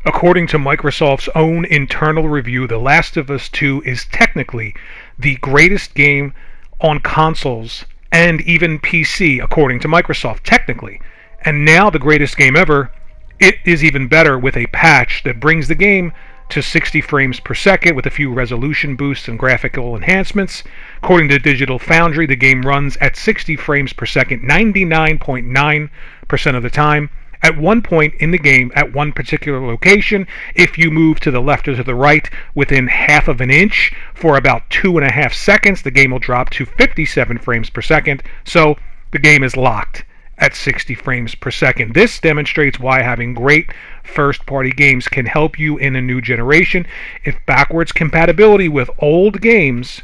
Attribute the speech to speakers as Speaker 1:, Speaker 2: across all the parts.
Speaker 1: According to Microsoft's own internal review, The Last of Us 2 is technically the greatest game on consoles and even PC, according to Microsoft, technically. And now the greatest game ever, it is even better with a patch that brings the game to 60 frames per second with a few resolution boosts and graphical enhancements. According to Digital Foundry, the game runs at 60 frames per second 99.9% of the time. At one point in the game, at one particular location, if you move to the left or to the right within half of an inch for about 2.5 seconds, the game will drop to 57 frames per second. So the game is locked at 60 frames per second. This demonstrates why having great first-party games can help you in a new generation. If backwards compatibility with old games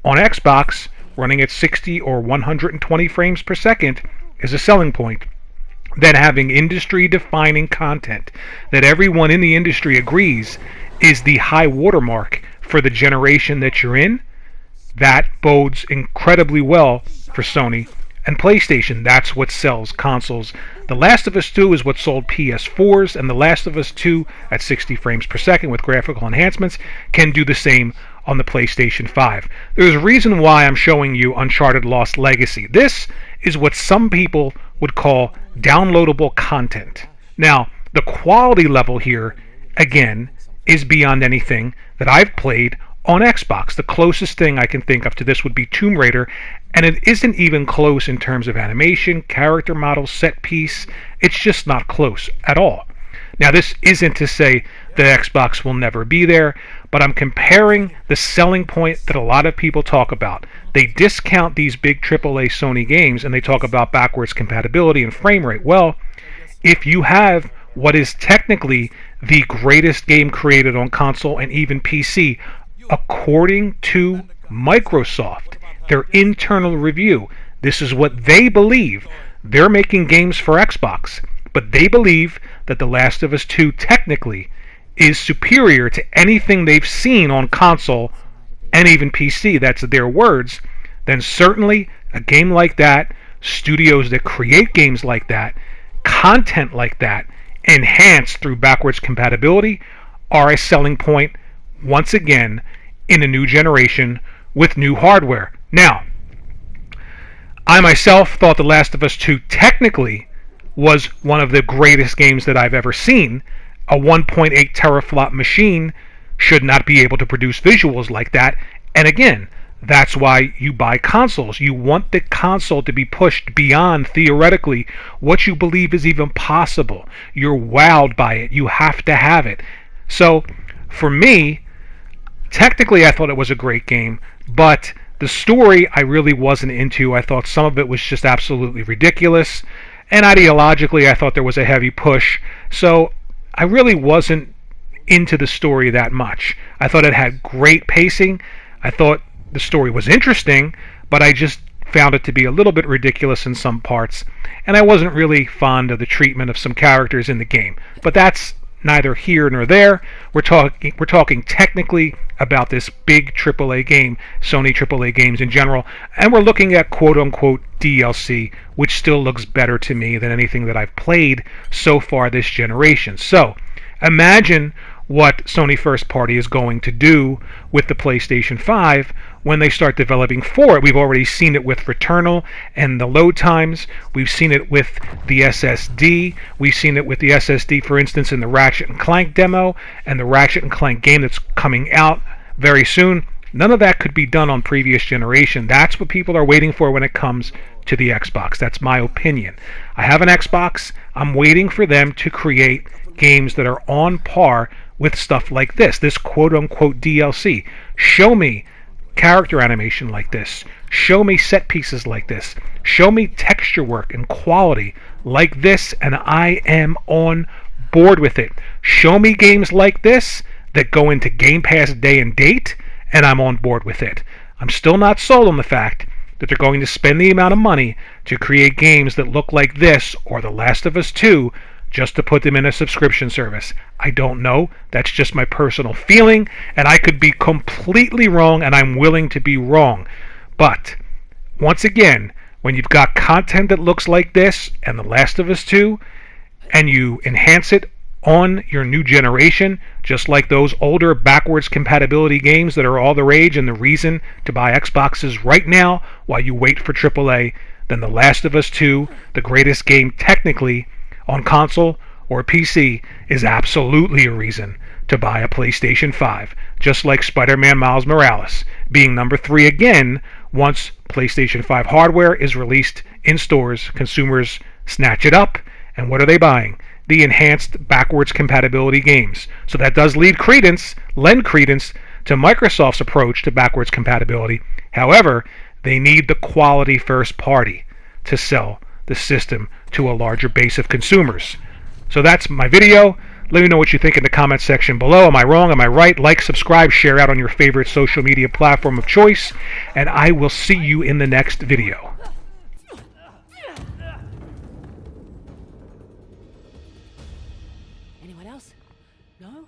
Speaker 1: on Xbox running at 60 or 120 frames per second is a selling point, then having industry-defining content that everyone in the industry agrees is the high watermark for the generation that you're in, that bodes incredibly well for Sony and PlayStation. That's what sells consoles. The Last of Us 2 is what sold PS4s, and The Last of Us 2 at 60 frames per second with graphical enhancements can do the same on the PlayStation 5. There's a reason why I'm showing you Uncharted Lost Legacy. This is what some people would call downloadable content. Now, the quality level here, again, is beyond anything that I've played on Xbox. The closest thing I can think of to this would be Tomb Raider, and it isn't even close in terms of animation, character models, set piece. It's just not close at all. Now, this isn't to say that Xbox will never be there, but I'm comparing the selling point that a lot of people talk about. They discount these big AAA Sony games and they talk about backwards compatibility and frame rate. Well, if you have what is technically the greatest game created on console and even PC, according to Microsoft, their internal review, this is what they believe. They're making games for Xbox, but they believe that The Last of Us 2 technically is superior to anything they've seen on console and even PC. That's their words. Then certainly a game like that, studios that create games like that, content like that, enhanced through backwards compatibility, are a selling point once again in a new generation with new hardware. Now, I myself thought The Last of Us 2 technically was one of the greatest games that I've ever seen. A 1.8 teraflop machine should not be able to produce visuals like that. And again, that's why you buy consoles. You want the console to be pushed beyond, theoretically, what you believe is even possible. You're wowed by it. You have to have it. So, for me, technically I thought it was a great game, but the story I really wasn't into. I thought some of it was just absolutely ridiculous. And ideologically, I thought there was a heavy push. So, I really wasn't into the story that much. I thought it had great pacing. I thought the story was interesting, but I just found it to be a little bit ridiculous in some parts, and I wasn't really fond of the treatment of some characters in the game. But that's neither here nor there. We're talking technically about this big AAA game, Sony AAA games in general, and we're looking at quote-unquote DLC, which still looks better to me than anything that I've played so far this generation. So, imagine what Sony First Party is going to do with the PlayStation 5 when they start developing for it. We've already seen it with Returnal and the load times. We've seen it with the SSD. We've seen it with the SSD, for instance, in the Ratchet & Clank demo and the Ratchet & Clank game that's coming out very soon. None of that could be done on previous generation. That's what people are waiting for when it comes to the Xbox. That's my opinion. I have an Xbox. I'm waiting for them to create games that are on par with stuff like this quote-unquote DLC. Show me character animation like this. Show me set pieces like this. Show me texture work and quality like this, and I am on board with it. Show me games like this that go into Game Pass day and date, and I'm on board with it. I'm still not sold on the fact that they're going to spend the amount of money to create games that look like this or The Last of Us 2 just to put them in a subscription service. I don't know. That's just my personal feeling, and I could be completely wrong, and I'm willing to be wrong. But, once again, when you've got content that looks like this and The Last of Us 2, and you enhance it on your new generation, just like those older backwards compatibility games that are all the rage and the reason to buy Xboxes right now while you wait for AAA, then The Last of Us 2, the greatest game technically on console or PC, is absolutely a reason to buy a PlayStation 5, just like Spider-Man Miles Morales being number 3 again once PlayStation 5 hardware is released in stores. Consumers snatch it up, and what are they buying? The enhanced backwards compatibility games. So that does lend credence to Microsoft's approach to backwards compatibility. However, they need the quality first party to sell the system to a larger base of consumers. So that's my video. Let me know what you think in the comment section below. Am I wrong? Am I right? Like, subscribe, share out on your favorite social media platform of choice, and I will see you in the next video.
Speaker 2: Anyone else? No?